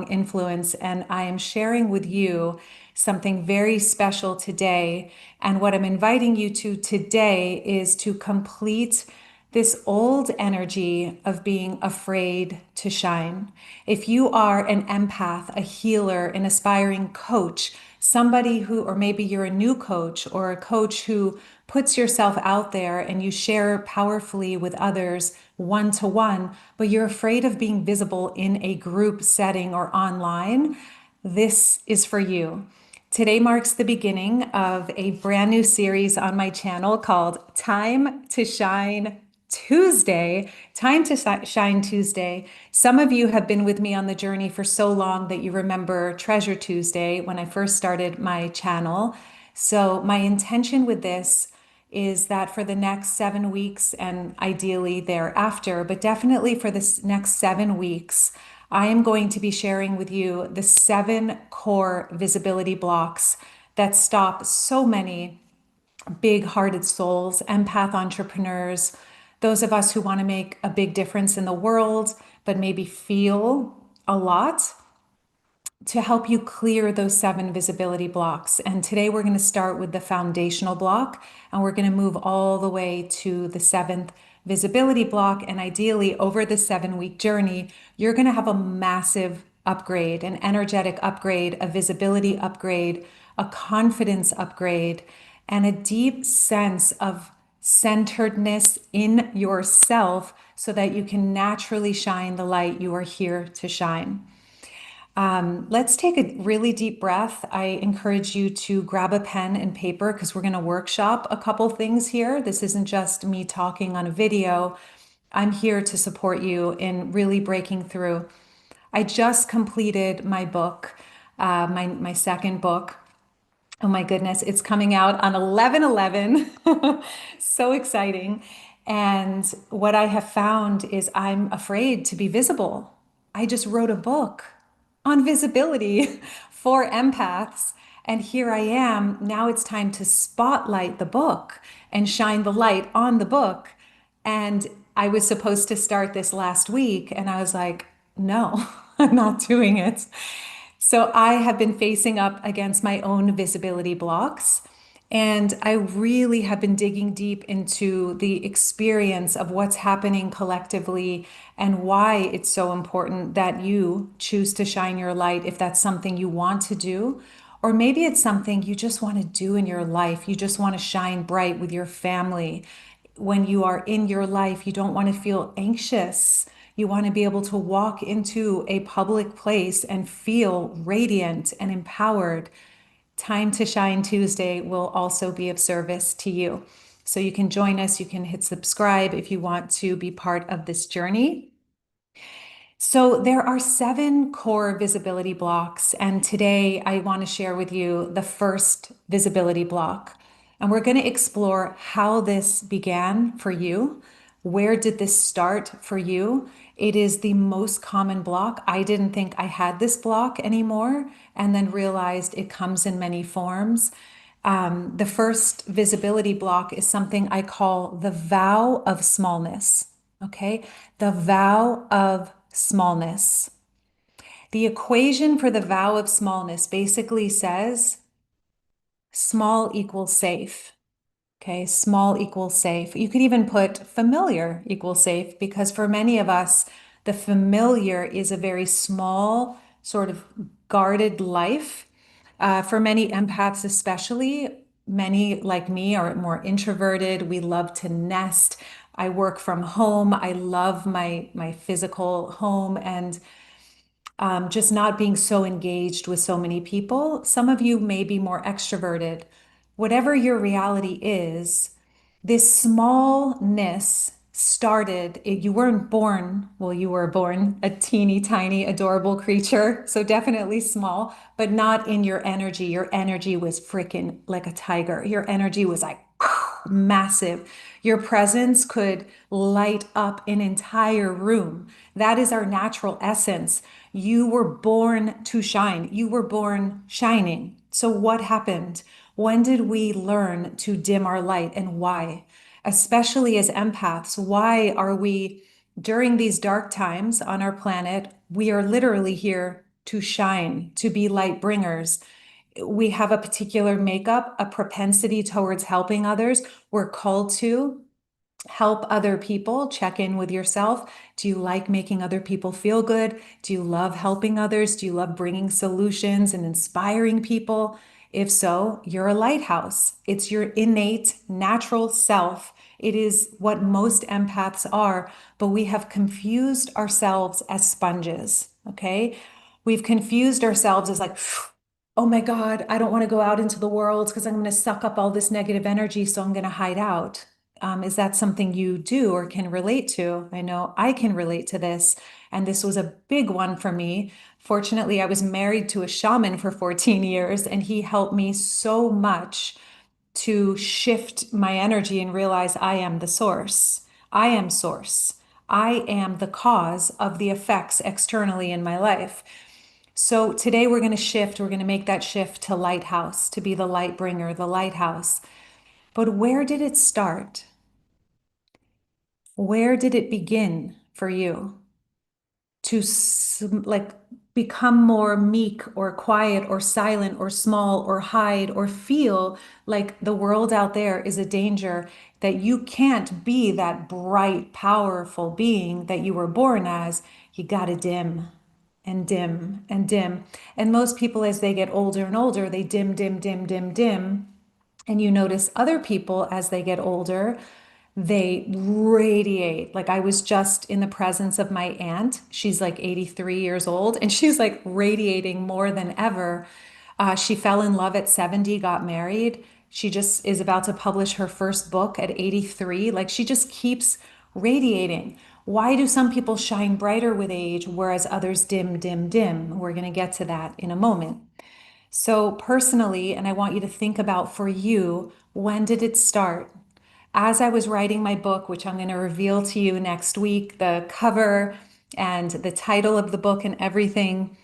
influence, and I am sharing with you something very special today. And what I'm inviting you to today is to complete this old energy of being afraid to shine. If you are an empath, a healer, an aspiring coach, somebody who, or maybe you're a new coach or a coach who puts yourself out there and you share powerfully with others one to one, but you're afraid of being visible in a group setting or online, this is for you. Today marks the beginning of a brand new series on my channel called Time to Shine Tuesday. Time to Shine Tuesday. Some of you have been with me on the journey for so long that you remember Treasure Tuesday when I first started my channel. So my intention with this is that for the next 7 weeks and ideally thereafter, but definitely for this next 7 weeks, I am going to be sharing with you the 7 core visibility blocks that stop so many big-hearted souls, empath entrepreneurs, those of us who want to make a big difference in the world, but maybe feel a lot, to help you clear those 7 visibility blocks. And today we're going to start with the foundational block, and we're going to move all the way to the 7th visibility block. And ideally, over the 7-week journey, you're going to have a massive upgrade, an energetic upgrade, a visibility upgrade, a confidence upgrade, and a deep sense of centeredness in yourself so that you can naturally shine the light you are here to shine. Let's take a really deep breath. I encourage you to grab a pen and paper because we're going to workshop a couple things here. This isn't just me talking on a video. I'm here to support you in really breaking through. I just completed my book, my second book. Oh my goodness, it's coming out on 11/11. So exciting. And what I have found is I'm afraid to be visible. I just wrote a book on visibility for empaths. And here I am. Now it's time to spotlight the book and shine the light on the book. And I was supposed to start this last week, and I was like, no, I'm not doing it. So I have been facing up against my own visibility blocks. And I really have been digging deep into the experience of what's happening collectively and why it's so important that you choose to shine your light if that's something you want to do. Or maybe it's something you just want to do in your life. You just want to shine bright with your family. When you are in your life, you don't want to feel anxious. You want to be able to walk into a public place and feel radiant and empowered. Time to Shine Tuesday will also be of service to you. So you can join us. You can hit subscribe if you want to be part of this journey. So there are 7 core visibility blocks, and today I want to share with you the first visibility block. And we're going to explore how this began for you. Where did this start for you? It is the most common block. I didn't think I had this block anymore, and then realized it comes in many forms. The first visibility block is something I call the vow of smallness. Okay, the vow of smallness. The equation for the vow of smallness basically says small equals safe. Okay, small equals safe. You could even put familiar equals safe because for many of us, the familiar is a very small, sort of guarded life. For many empaths, especially, many like me are more introverted. We love to nest. I work from home. I love my physical home and just not being so engaged with so many people. Some of you may be more extroverted. Whatever your reality is, this smallness started, you weren't born, well, you were born a teeny tiny, adorable creature. So definitely small, but not in your energy. Your energy was freaking like a tiger. Your energy was like massive. Your presence could light up an entire room. That is our natural essence. You were born to shine. You were born shining. So what happened? When did we learn to dim our light and why? Especially as empaths, why are we during these dark times on our planet? We are literally here to shine, to be light bringers. We have a particular makeup, a propensity towards helping others. We're called to help other people. Check in with yourself. Do you like making other people feel good? Do you love helping others? Do you love bringing solutions and inspiring people? If so, you're a lighthouse. It's your innate, natural self. It is what most empaths are, but we have confused ourselves as sponges, okay? We've confused ourselves as like, oh my God, I don't want to go out into the world because I'm going to suck up all this negative energy, so I'm going to hide out. Is that something you do or can relate to? I know I can relate to this, and this was a big one for me. Fortunately, I was married to a shaman for 14 years, and he helped me so much to shift my energy and realize I am the source. I am source. I am the cause of the effects externally in my life. So today we're going to shift, we're going to make that shift to lighthouse, to be the light bringer, the lighthouse. But where did it start? Where did it begin for you to like become more meek or quiet or silent or small or hide or feel like the world out there is a danger, that you can't be that bright, powerful being that you were born as? You got to dim and dim and dim. And most people, as they get older and older, they dim, dim, dim, dim, dim. And you notice other people as they get older, they radiate. Like I was just in the presence of my aunt. She's like 83 years old and she's like radiating more than ever. She fell in love at 70, got married. She just is about to publish her first book at 83. Like she just keeps radiating. Why do some people shine brighter with age, whereas others dim, dim, dim? We're going to get to that in a moment. So, personally, and I want you to think about for you, when did it start? As I was writing my book, which I'm going to reveal to you next week, the cover and the title of the book and everything,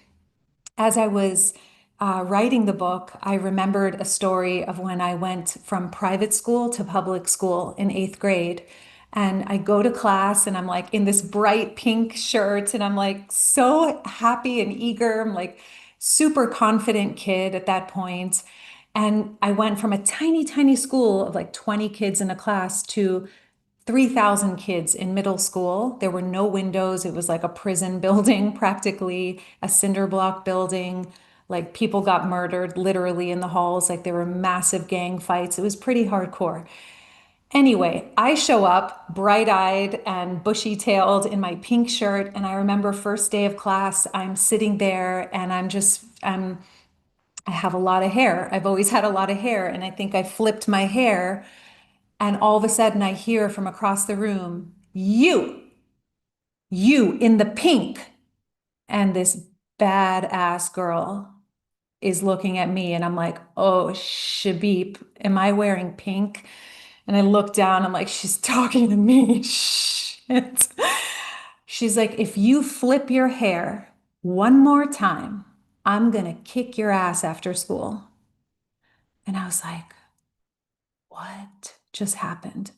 as I was writing the book, I remembered a story of when I went from private school to public school in eighth grade. And I go to class and I'm like in this bright pink shirt and I'm like so happy and eager. I'm like super confident kid at that point. And I went from a tiny, tiny school of like 20 kids in a class to 3,000 kids in middle school. There were no windows. It was like a prison building, practically a cinder block building. Like people got murdered literally in the halls. Like there were massive gang fights. It was pretty hardcore. Anyway, I show up bright eyed and bushy tailed in my pink shirt. And I remember first day of class, I'm sitting there and I have a lot of hair. I've always had a lot of hair. And I think I flipped my hair and all of a sudden, I hear from across the room, you in the pink. And this badass girl is looking at me. And I'm like, oh, Shabib, am I wearing pink? And I look down, I'm like, she's talking to me. Shit. She's like, if you flip your hair one more time, I'm going to kick your ass after school. And I was like, what just happened?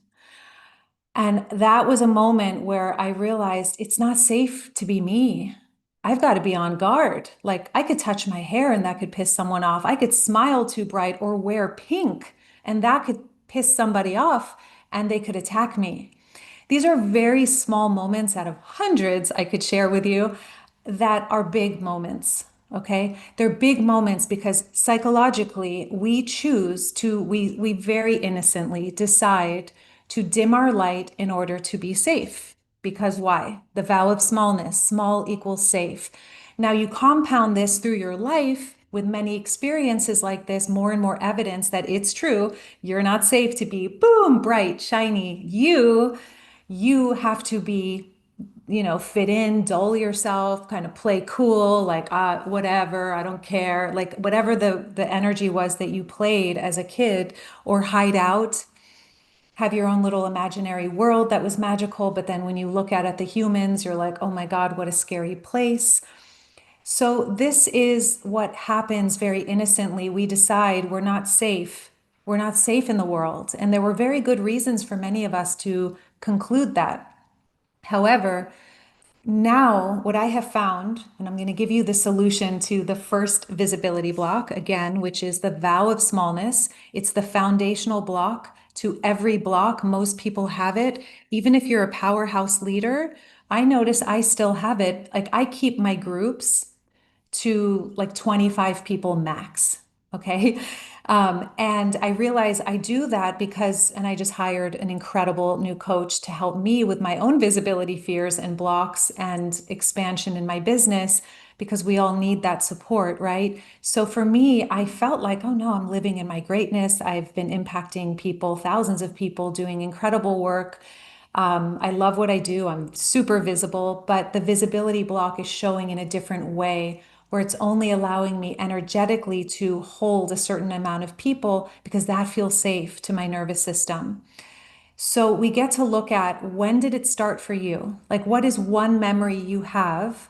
And that was a moment where I realized it's not safe to be me. I've got to be on guard. Like I could touch my hair and that could piss someone off. I could smile too bright or wear pink and that could piss somebody off and they could attack me. These are very small moments out of hundreds I could share with you that are big moments. Okay. They're big moments because psychologically we choose to, we very innocently decide to dim our light in order to be safe. Because why? The vow of smallness, small equals safe. Now you compound this through your life with many experiences like this, more and more evidence that it's true. You're not safe to be boom, bright, shiny. You have to be, fit in, dull yourself, kind of play cool, like, whatever, I don't care. Like whatever the energy was that you played as a kid, or hide out, have your own little imaginary world that was magical. But then when you look at the humans, you're like, oh my God, what a scary place. So this is what happens very innocently. We decide we're not safe. We're not safe in the world. And there were very good reasons for many of us to conclude that. However, Now, what I have found, and I'm going to give you the solution to the first visibility block again, which is the vow of smallness. It's the foundational block to every block. Most people have it. Even if you're a powerhouse leader, I notice I still have it. Like I keep my groups to like 25 people max. Okay. And I realize I do that because, and I just hired an incredible new coach to help me with my own visibility fears and blocks and expansion in my business because we all need that support, right? So for me, I felt like, oh no, I'm living in my greatness. I've been impacting people, thousands of people, doing incredible work. I love what I do. I'm super visible, but the visibility block is showing in a different way where it's only allowing me energetically to hold a certain amount of people because that feels safe to my nervous system. So we get to look at when did it start for you? Like, what is one memory you have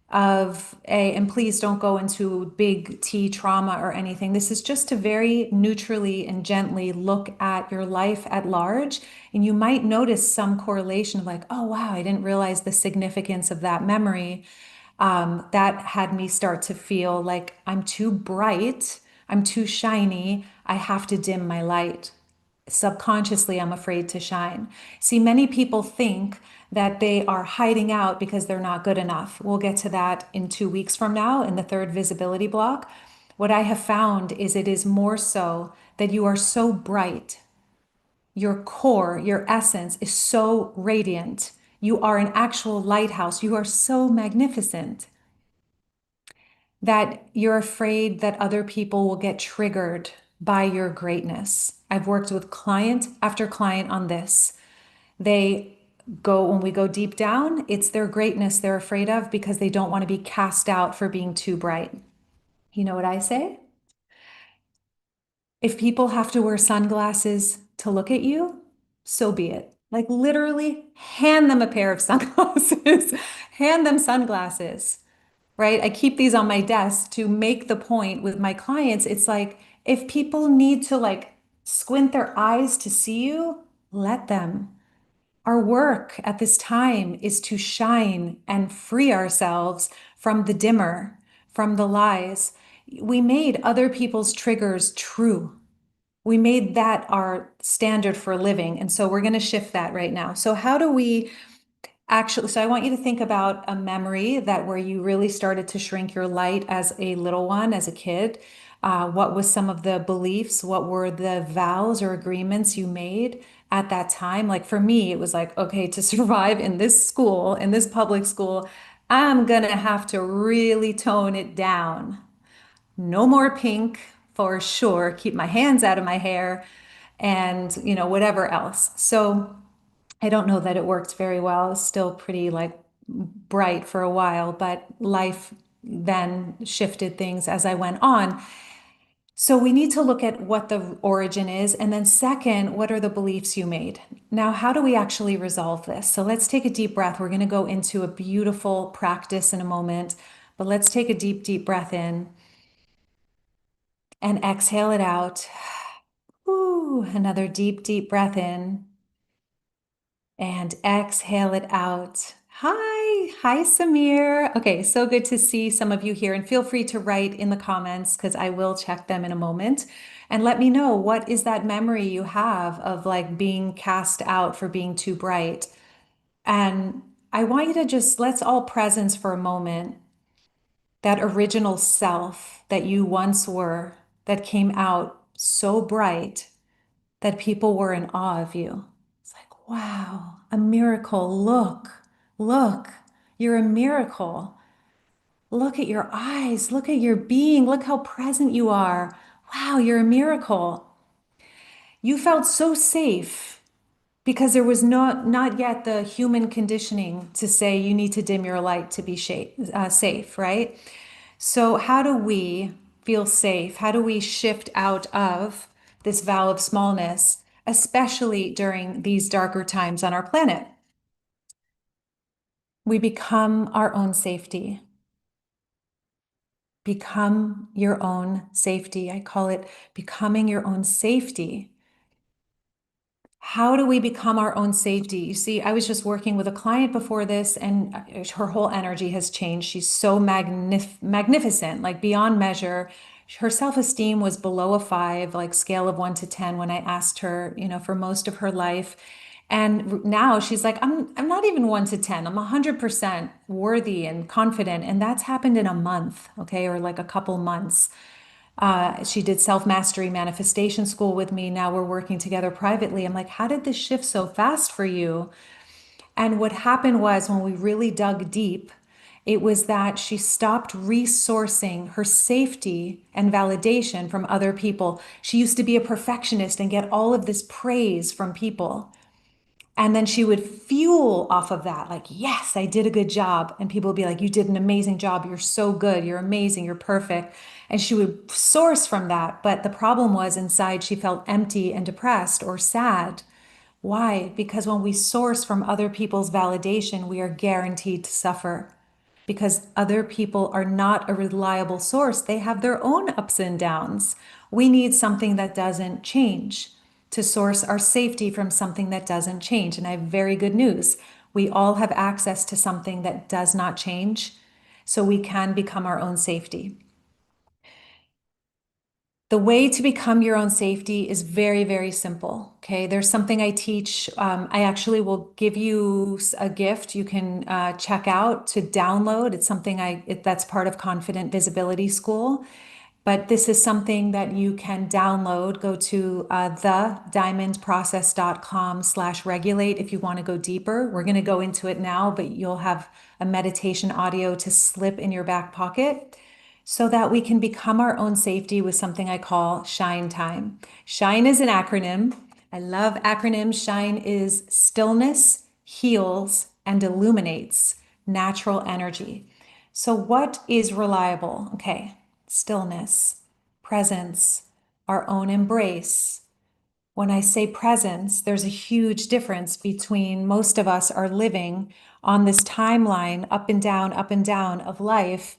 of and please don't go into big T trauma or anything. This is just to very neutrally and gently look at your life at large. And you might notice some correlation of like, oh, wow, I didn't realize the significance of that memory. That had me start to feel like I'm too bright, I'm too shiny, I have to dim my light. Subconsciously, I'm afraid to shine. See, many people think that they are hiding out because they're not good enough. We'll get to that in 2 weeks from now in the third visibility block. What I have found is it is more so that you are so bright. Your core, your essence is so radiant. You are an actual lighthouse. You are so magnificent that you're afraid that other people will get triggered by your greatness. I've worked with client after client on this. They when we go deep down, it's their greatness they're afraid of because they don't want to be cast out for being too bright. You know what I say? If people have to wear sunglasses to look at you, so be it. Like literally hand them a pair of sunglasses, hand them sunglasses, right? I keep these on my desk to make the point with my clients. It's like if people need to like squint their eyes to see you, let them. Our work at this time is to shine and free ourselves from the dimmer, from the lies. We made other people's triggers true. We made that our standard for living. And so we're going to shift that right now. So, how do we actually? So, I want you to think about a memory that where you really started to shrink your light as a little one, as a kid. What was some of the beliefs? What were the vows or agreements you made at that time? Like for me, it was like, okay, to survive in this school, in this public school, I'm gonna have to really tone it down. No more pink for sure. Keep my hands out of my hair and, whatever else. So I don't know that it worked very well. It's still pretty like bright for a while, but life then shifted things as I went on. So we need to look at what the origin is. And then, second, what are the beliefs you made? Now, how do we actually resolve this? So let's take a deep breath. We're going to go into a beautiful practice in a moment, but let's take a deep, deep breath in and exhale it out. Ooh, another deep, deep breath in and exhale it out. Hi, Samir. Okay, so good to see some of you here. And feel free to write in the comments because I will check them in a moment. And let me know what is that memory you have of like being cast out for being too bright. And I want you to just let's all presence for a moment that original self that you once were that came out so bright that people were in awe of you. It's like, wow, a miracle. Look, you're a miracle. Look at your eyes. Look at your being. Look how present you are. Wow, you're a miracle. You felt so safe because there was not yet the human conditioning to say you need to dim your light to be safe, right? So, how do we feel safe? How do we shift out of this vow of smallness, especially during these darker times on our planet? We become our own safety. Become your own safety. I call it becoming your own safety. How do we become our own safety? You see, I was just working with a client before this, and her whole energy has changed. She's so magnificent, like beyond measure. Her self-esteem was below a five, like scale of 1 to 10 when I asked her, for most of her life. And now she's like, I'm not even 1 to 10. I'm 100% worthy and confident. And that's happened in a month, okay, or like a couple months. She did self mastery manifestation school with me. Now we're working together privately. I'm like, how did this shift so fast for you? And what happened was when we really dug deep, it was that she stopped resourcing her safety and validation from other people. She used to be a perfectionist and get all of this praise from people. And then she would fuel off of that, like, yes, I did a good job. And people would be like, you did an amazing job. You're so good. You're amazing. You're perfect. And she would source from that. But the problem was inside, she felt empty and depressed or sad. Why? Because when we source from other people's validation, we are guaranteed to suffer because other people are not a reliable source. They have their own ups and downs. We need something that doesn't change to source our safety from something that doesn't change. And I have very good news. We all have access to something that does not change, so we can become our own safety. The way to become your own safety is very, very simple. Okay. There's something I teach. I actually will give you a gift you can check out to download. It's something that's part of Confident Visibility School. But this is something that you can download. Go to thediamondprocess.com/regulate if you want to go deeper. We're going to go into it now, but you'll have a meditation audio to slip in your back pocket so that we can become our own safety with something I call Shine Time. Shine is an acronym. I love acronyms. Shine is stillness, heals, and illuminates natural energy. So, what is reliable? Okay, stillness, presence, our own embrace. When I say presence, there's a huge difference between most of us are living on this timeline up and down of life,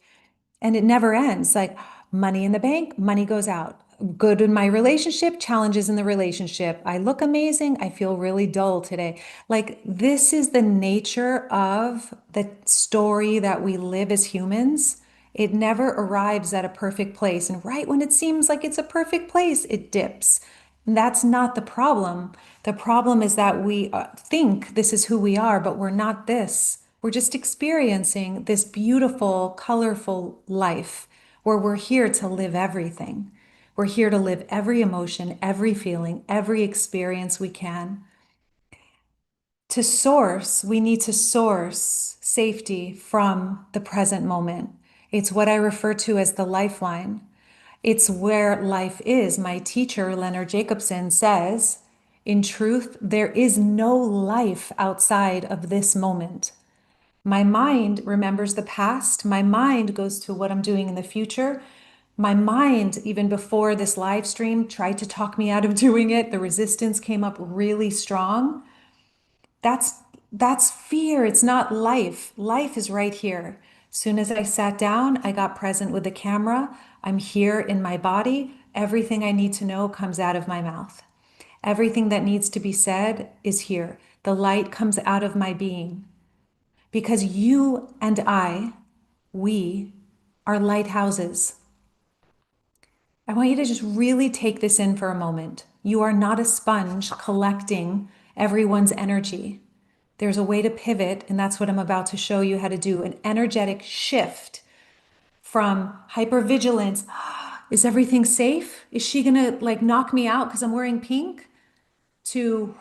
and it never ends. Like money in the bank, money goes out. Good in my relationship, challenges in the relationship. I look amazing. I feel really dull today. Like this is the nature of the story that we live as humans. It never arrives at a perfect place. And right when it seems like it's a perfect place, it dips. And that's not the problem. The problem is that we think this is who we are, but we're not this. We're just experiencing this beautiful, colorful life where we're here to live everything. We're here to live every emotion, every feeling, every experience we can. To source, we need to source safety from the present moment. It's what I refer to as the lifeline. It's where life is. My teacher, Leonard Jacobson, says, in truth, there is no life outside of this moment. My mind remembers the past. My mind goes to what I'm doing in the future. My mind, even before this live stream, tried to talk me out of doing it. The resistance came up really strong. That's that's fear. It's not life. Life is right here. Soon as I sat down, I got present with the camera. I'm here in my body. Everything I need to know comes out of my mouth. Everything that needs to be said is here. The light comes out of my being. Because you and we are lighthouses. I want you to just really take this in for a moment. You are not a sponge collecting everyone's energy. There's a way to pivot, and that's what I'm about to show you how to do, an energetic shift from hypervigilance. Is everything safe? Is she gonna like knock me out because I'm wearing pink? To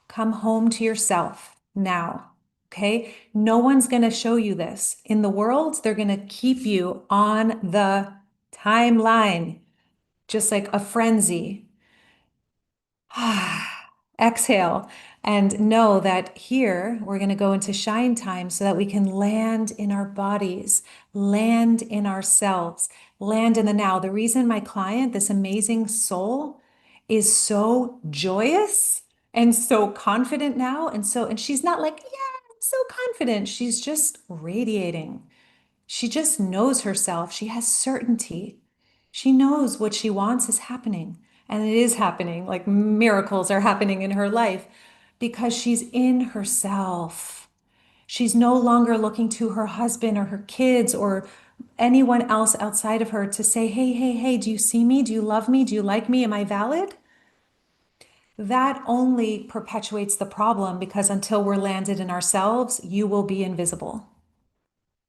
come home to yourself now. Okay. No one's going to show you this. In the world, they're going to keep you on the timeline, just like a frenzy. Exhale and know that here we're going to go into shine time so that we can land in our bodies, land in ourselves, land in the now. The reason my client, this amazing soul, is so joyous and so confident now, and she's not like, yeah, I'm so confident. She's just radiating. She just knows herself. She has certainty. She knows what she wants is happening. And it is happening, like miracles are happening in her life because she's in herself. She's no longer looking to her husband or her kids or anyone else outside of her to say, hey, hey, hey, do you see me? Do you love me? Do you like me? Am I valid? That only perpetuates the problem because until we're landed in ourselves, you will be invisible.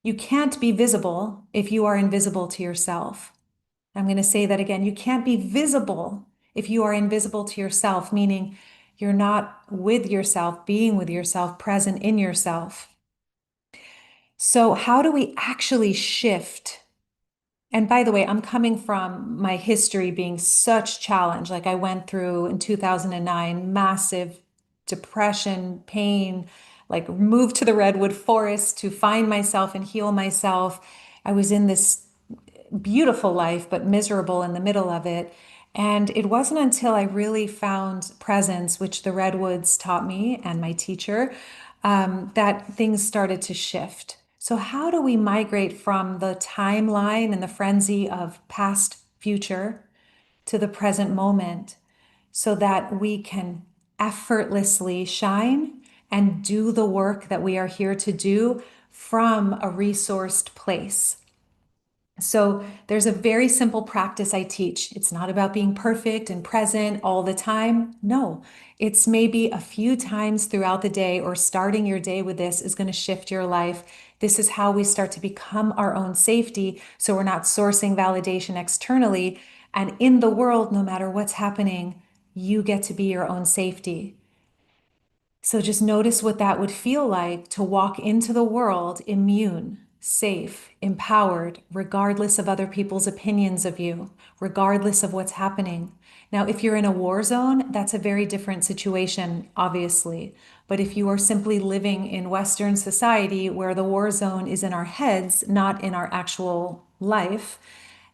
You can't be visible if you are invisible to yourself. I'm going to say that again. You can't be visible if you are invisible to yourself, meaning you're not with yourself, being with yourself, present in yourself. So, how do we actually shift? And by the way, I'm coming from my history being such challenge. Like I went through in 2009, massive depression, pain, like moved to the redwood forest to find myself and heal myself. I was in this beautiful life, but miserable in the middle of it. And it wasn't until I really found presence, which the redwoods taught me and my teacher, that things started to shift. So, how do we migrate from the timeline and the frenzy of past, future to the present moment so that we can effortlessly shine and do the work that we are here to do from a resourced place? So there's a very simple practice I teach. It's not about being perfect and present all the time. No, it's maybe a few times throughout the day or starting your day with this is going to shift your life. This is how we start to become our own safety. So we're not sourcing validation externally. And in the world, no matter what's happening, you get to be your own safety. So just notice what that would feel like to walk into the world immune, safe, empowered, regardless of other people's opinions of you, regardless of what's happening. Now, if you're in a war zone, that's a very different situation, obviously. But if you are simply living in Western society where the war zone is in our heads, not in our actual life,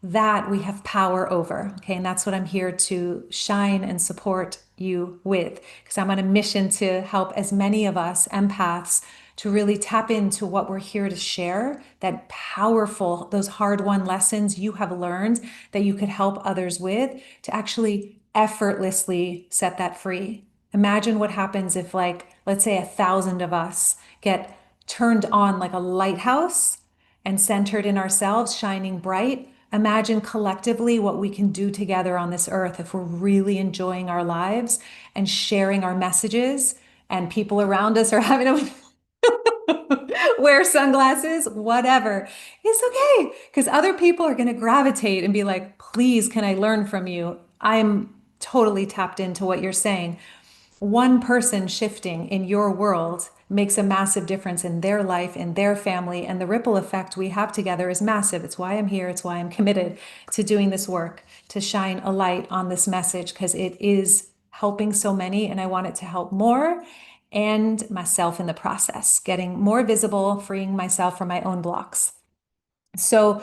that we have power over. Okay. And that's what I'm here to shine and support you with, because I'm on a mission to help as many of us empaths to really tap into what we're here to share, that powerful, those hard-won lessons you have learned that you could help others with to actually effortlessly set that free. Imagine what happens if, like, let's say 1,000 of us get turned on like a lighthouse and centered in ourselves, shining bright. Imagine collectively what we can do together on this earth if we're really enjoying our lives and sharing our messages, and people around us are having to wear sunglasses, whatever. It's okay because other people are going to gravitate and be like, please, can I learn from you? I'm totally tapped into what you're saying. One person shifting in your world makes a massive difference in their life, in their family, and the ripple effect we have together is massive. It's why I'm here. It's why I'm committed to doing this work, to shine a light on this message, because it is helping so many, and I want it to help more and myself in the process, getting more visible, freeing myself from my own blocks. So,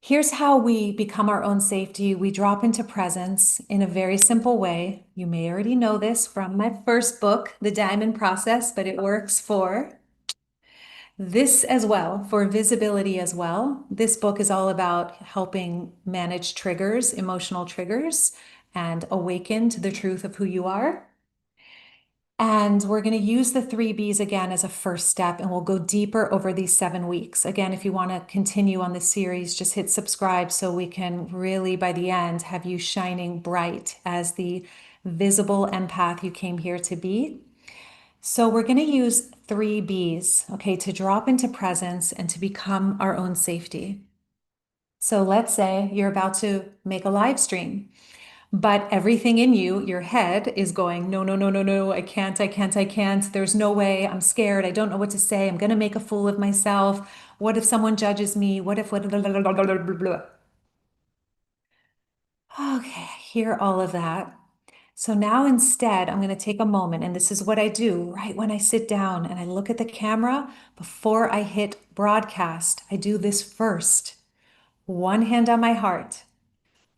here's how we become our own safety. We drop into presence in a very simple way. You may already know this from my first book, The Diamond Process, but it works for this as well, for visibility as well. This book is all about helping manage triggers, emotional triggers, and awaken to the truth of who you are. And we're going to use the 3 Bs again as a first step, and we'll go deeper over these 7 weeks. Again, if you want to continue on this series, just hit subscribe so we can really, by the end, have you shining bright as the visible empath you came here to be. So we're going to use 3 Bs, okay, to drop into presence and to become our own safety. So let's say you're about to make a live stream. But everything in you, your head, is going, no, no, no, no, no, I can't, I can't, I can't. There's no way. I'm scared. I don't know what to say. I'm going to make a fool of myself. What if someone judges me? What if, what, blah, blah, blah, blah, blah, blah. Okay, hear all of that. So now instead, I'm going to take a moment, and this is what I do right when I sit down and I look at the camera before I hit broadcast. I do this first. One hand on my heart,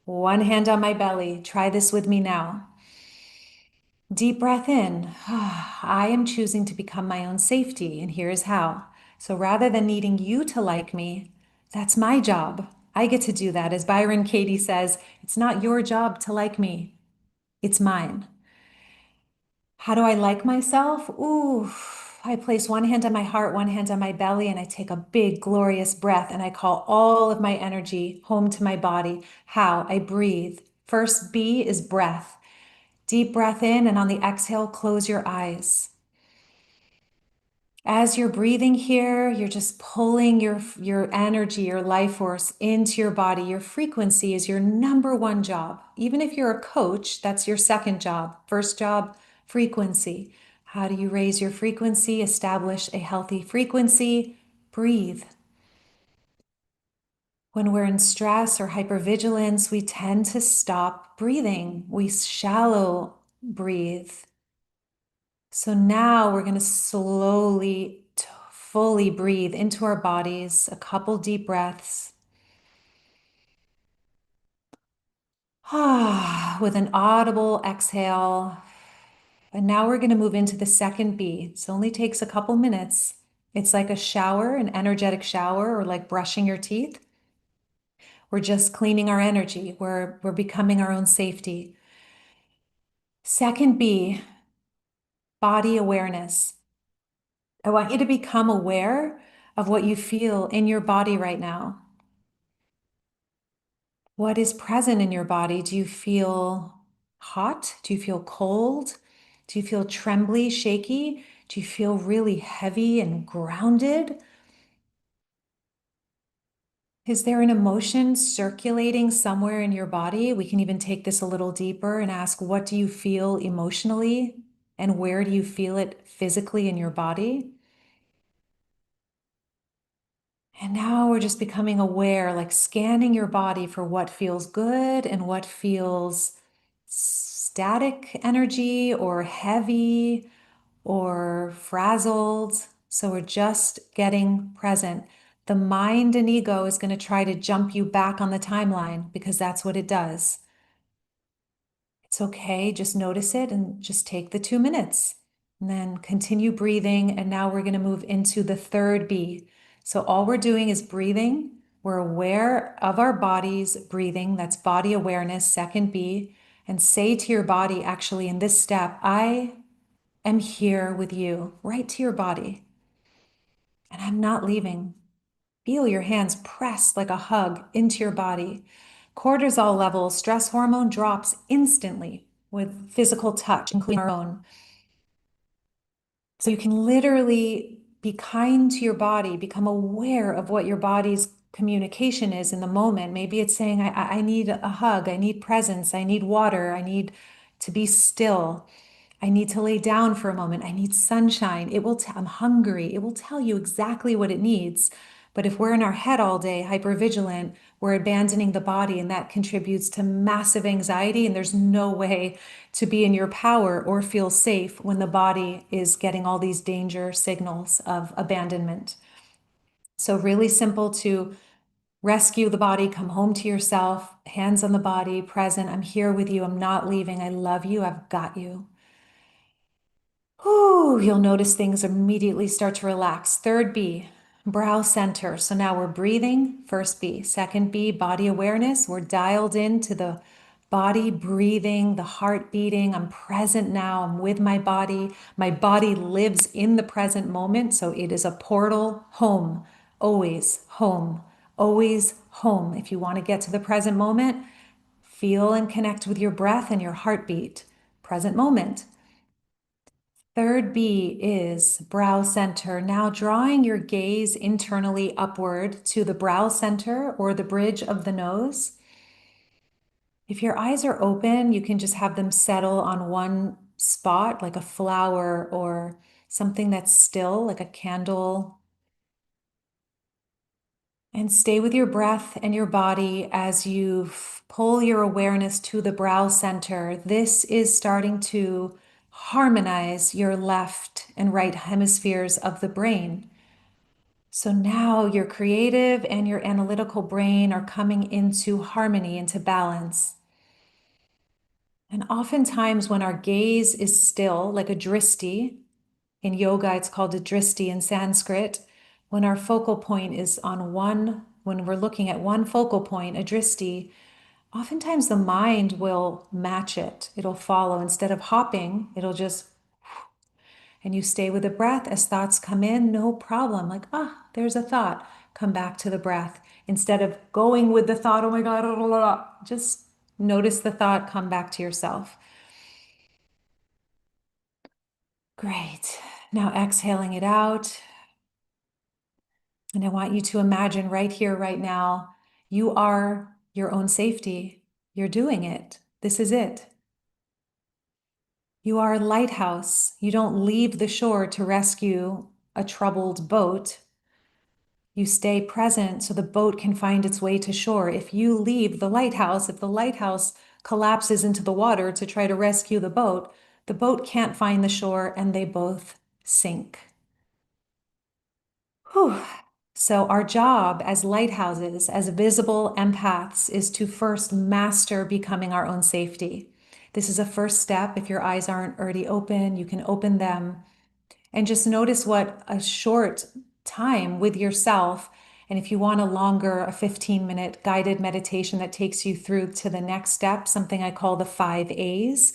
one hand on my belly. Try this with me now. Deep breath in. I am choosing to become my own safety, and here's how. So rather than needing you to like me, that's my job. I get to do that. As Byron Katie says, it's not your job to like me, it's mine. How do I like myself? Ooh, I place one hand on my heart, one hand on my belly, and I take a big, glorious breath and I call all of my energy home to my body. How? I breathe. First B is breath. Deep breath in, and on the exhale, close your eyes. As you're breathing here, you're just pulling your energy, your life force into your body. Your frequency is your number one job. Even if you're a coach, that's your second job. First job, frequency. How do you raise your frequency? Establish a healthy frequency. Breathe. When we're in stress or hypervigilance, we tend to stop breathing. We shallow breathe. So now we're going to slowly, fully breathe into our bodies, a couple deep breaths. With an audible exhale. And now we're going to move into the second B. It only takes a couple minutes. It's like a shower, an energetic shower, or like brushing your teeth. We're just cleaning our energy. We're becoming our own safety. Second B, body awareness. I want you to become aware of what you feel in your body right now. What is present in your body? Do you feel hot? Do you feel cold? Do you feel trembly, shaky? Do you feel really heavy and grounded? Is there an emotion circulating somewhere in your body? We can even take this a little deeper and ask, what do you feel emotionally? And where do you feel it physically in your body? And now we're just becoming aware, like scanning your body for what feels good and what feels static energy or heavy or frazzled. So we're just getting present. The mind and ego is going to try to jump you back on the timeline because that's what it does. It's okay. Just notice it and just take the 2 minutes and then continue breathing. And now we're going to move into the third B. So all we're doing is breathing. We're aware of our body's breathing. That's body awareness, second B. And say to your body, actually, in this step, I am here with you, right to your body. And I'm not leaving. Feel your hands pressed like a hug into your body. Cortisol levels, stress hormone drops instantly with physical touch, including our own. So you can literally be kind to your body, become aware of what your body's communication is in the moment. Maybe it's saying, I need a hug, I need presence, I need water, I need to be still. I need to lay down for a moment. I need sunshine. I'm hungry. It will tell you exactly what it needs. But if we're in our head all day, hypervigilant, we're abandoning the body, and that contributes to massive anxiety. And there's no way to be in your power or feel safe when the body is getting all these danger signals of abandonment. So, really simple to rescue the body, come home to yourself, hands on the body, present. I'm here with you. I'm not leaving. I love you. I've got you. Whew, you'll notice things immediately start to relax. Third B, brow center. So now we're breathing. First B. Second B, body awareness. We're dialed into the body breathing, the heart beating. I'm present now. I'm with my body. My body lives in the present moment. So it is a portal home, always home, always home. If you want to get to the present moment, feel and connect with your breath and your heartbeat. Present moment. Third B is brow center. Now drawing your gaze internally upward to the brow center or the bridge of the nose. If your eyes are open, you can just have them settle on one spot, like a flower or something that's still, like a candle. And stay with your breath and your body as you pull your awareness to the brow center. This is starting to harmonize your left and right hemispheres of the brain. So now your creative and your analytical brain are coming into harmony, into balance. And oftentimes, when our gaze is still, like a dristi, in yoga, it's called a dristi in Sanskrit, when our focal point is on one when we're looking at one focal point, a drishti, oftentimes the mind will match it. It'll follow. Instead of hopping, it'll just, and you stay with the breath as thoughts come in, no problem. Like, there's a thought. Come back to the breath. Instead of going with the thought, oh my God, blah, blah, blah, just notice the thought, come back to yourself. Great. Now exhaling it out. And I want you to imagine right here, right now, you are your own safety. You're doing it. This is it. You are a lighthouse. You don't leave the shore to rescue a troubled boat. You stay present so the boat can find its way to shore. If you leave the lighthouse, if the lighthouse collapses into the water to try to rescue the boat can't find the shore and they both sink. Whew. So, our job as lighthouses, as visible empaths, is to first master becoming our own safety. This is a first step. If your eyes aren't already open, you can open them and just notice what a short time with yourself. And if you want a longer, a 15-minute guided meditation that takes you through to the next step, something I call the 5 A's,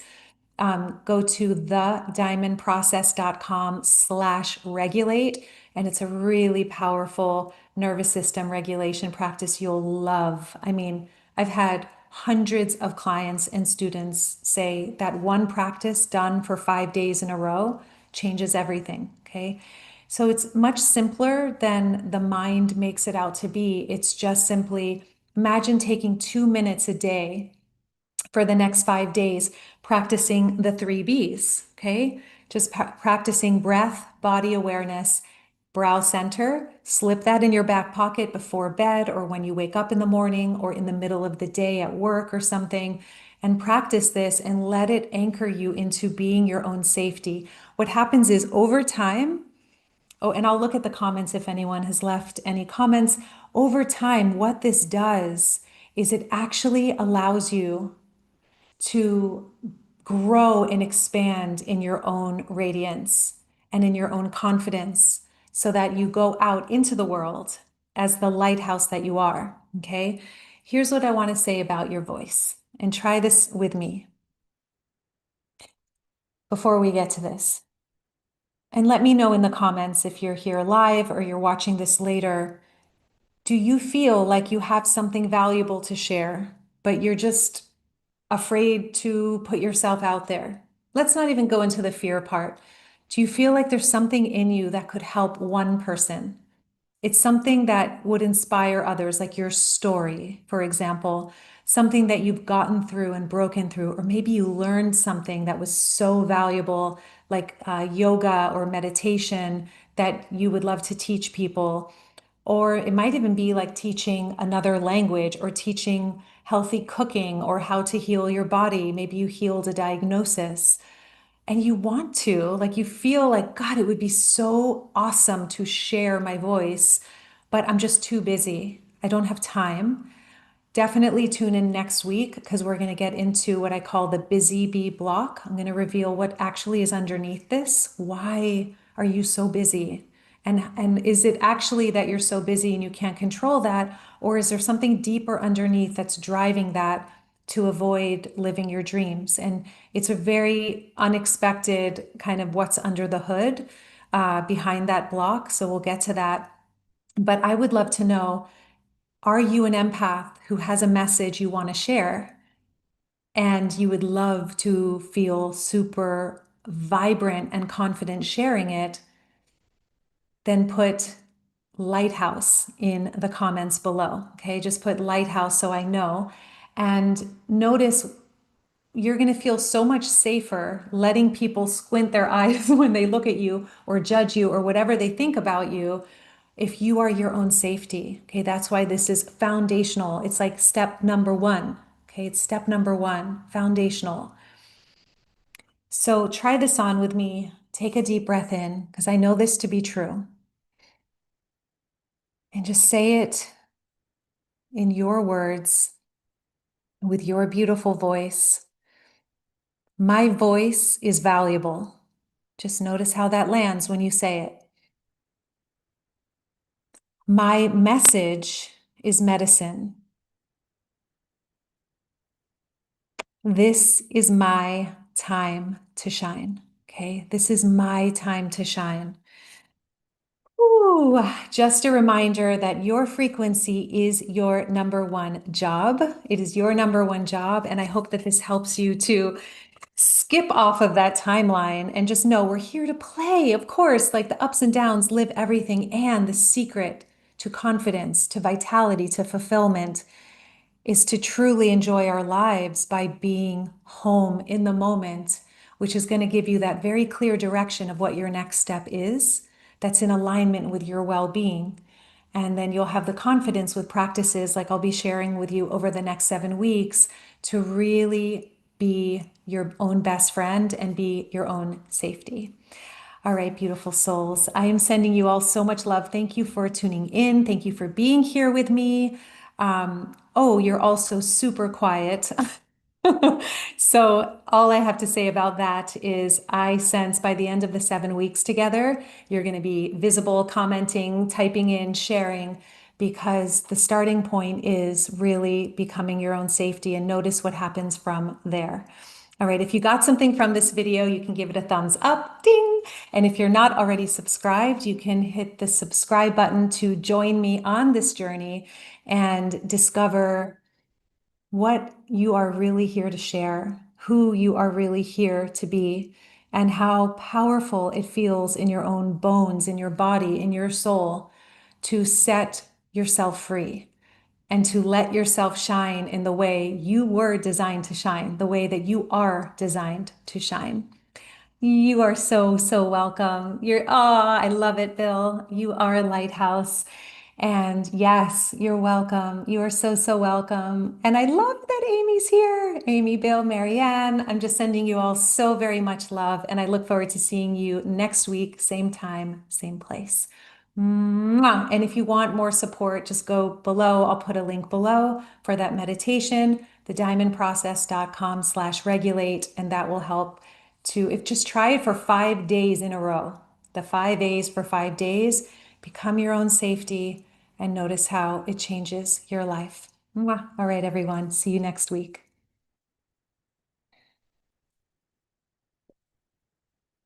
go to thediamondprocess.com/regulate. And it's a really powerful nervous system regulation practice you'll love. I mean, I've had hundreds of clients and students say that one practice done for 5 days in a row changes everything. Okay. So it's much simpler than the mind makes it out to be. It's just simply imagine taking 2 minutes a day for the next 5 days, practicing the 3 B's, okay? Just practicing breath, body awareness, brow center. Slip that in your back pocket before bed or when you wake up in the morning or in the middle of the day at work or something. And practice this and let it anchor you into being your own safety. What happens is over time, oh, and I'll look at the comments if anyone has left any comments. Over time, what this does is it actually allows you to grow and expand in your own radiance and in your own confidence so that you go out into the world as the lighthouse that you are. Okay. Here's what I want to say about your voice, and try this with me before we get to this. And let me know in the comments if you're here live or you're watching this later. Do you feel like you have something valuable to share, but you're just afraid to put yourself out there? Let's not even go into the fear part. Do you feel like there's something in you that could help one person? It's something that would inspire others, like your story, for example, something that you've gotten through and broken through, or maybe you learned something that was so valuable, like yoga or meditation, that you would love to teach people. Or it might even be like teaching another language or teaching healthy cooking or how to heal your body. Maybe you healed a diagnosis and you want to, like, you feel like, God, it would be so awesome to share my voice, but I'm just too busy. I don't have time. Definitely tune in next week because we're going to get into what I call the busy bee block. I'm going to reveal what actually is underneath this. Why are you so busy? And is it actually that you're so busy and you can't control that? Or is there something deeper underneath that's driving that to avoid living your dreams? And it's a very unexpected kind of what's under the hood behind that block. So we'll get to that. But I would love to know, are you an empath who has a message you want to share and you would love to feel super vibrant and confident sharing it? Then put lighthouse in the comments below. Okay, just put lighthouse so I know. And notice you're going to feel so much safer letting people squint their eyes when they look at you or judge you or whatever they think about you if you are your own safety. Okay, that's why this is foundational. It's like step number one. Okay, it's step number one, foundational. So try this on with me. Take a deep breath in because I know this to be true. And just say it in your words with your beautiful voice. My voice is valuable. Just notice how that lands when you say it. My message is medicine. This is my time to shine. Okay. This is my time to shine. Ooh, just a reminder that your frequency is your number one job. It is your number one job. And I hope that this helps you to skip off of that timeline and just know we're here to play. Of course, like the ups and downs, live everything. And the secret to confidence, to vitality, to fulfillment is to truly enjoy our lives by being home in the moment, which is going to give you that very clear direction of what your next step is that's in alignment with your well being. And then you'll have the confidence with practices like I'll be sharing with you over the next 7 weeks to really be your own best friend and be your own safety. All right, beautiful souls. I am sending you all so much love. Thank you for tuning in. Thank you for being here with me. Oh, you're also super quiet. So, all I have to say about that is I sense by the end of the 7 weeks together, you're going to be visible, commenting, typing in, sharing, because the starting point is really becoming your own safety and notice what happens from there. All right, if you got something from this video, you can give it a thumbs up, ding. And if you're not already subscribed, you can hit the subscribe button to join me on this journey and discover what you are really here to share, who you are really here to be, and how powerful it feels in your own bones, in your body, in your soul to set yourself free and to let yourself shine in the way you were designed to shine, the way that you are designed to shine. You are so, so welcome. I love it, Bill. You are a lighthouse. And yes, you're welcome. You are so, so welcome. And I love that Amy's here. Amy, Bill, Marianne. I'm just sending you all so very much love. And I look forward to seeing you next week, same time, same place. Mwah. And if you want more support, just go below. I'll put a link below for that meditation, thediamondprocess.com/regulate, and that will help to, if just try it for 5 days in a row, the 5 A's for 5 days, become your own safety and notice how it changes your life. Mwah. All right, everyone. See you next week.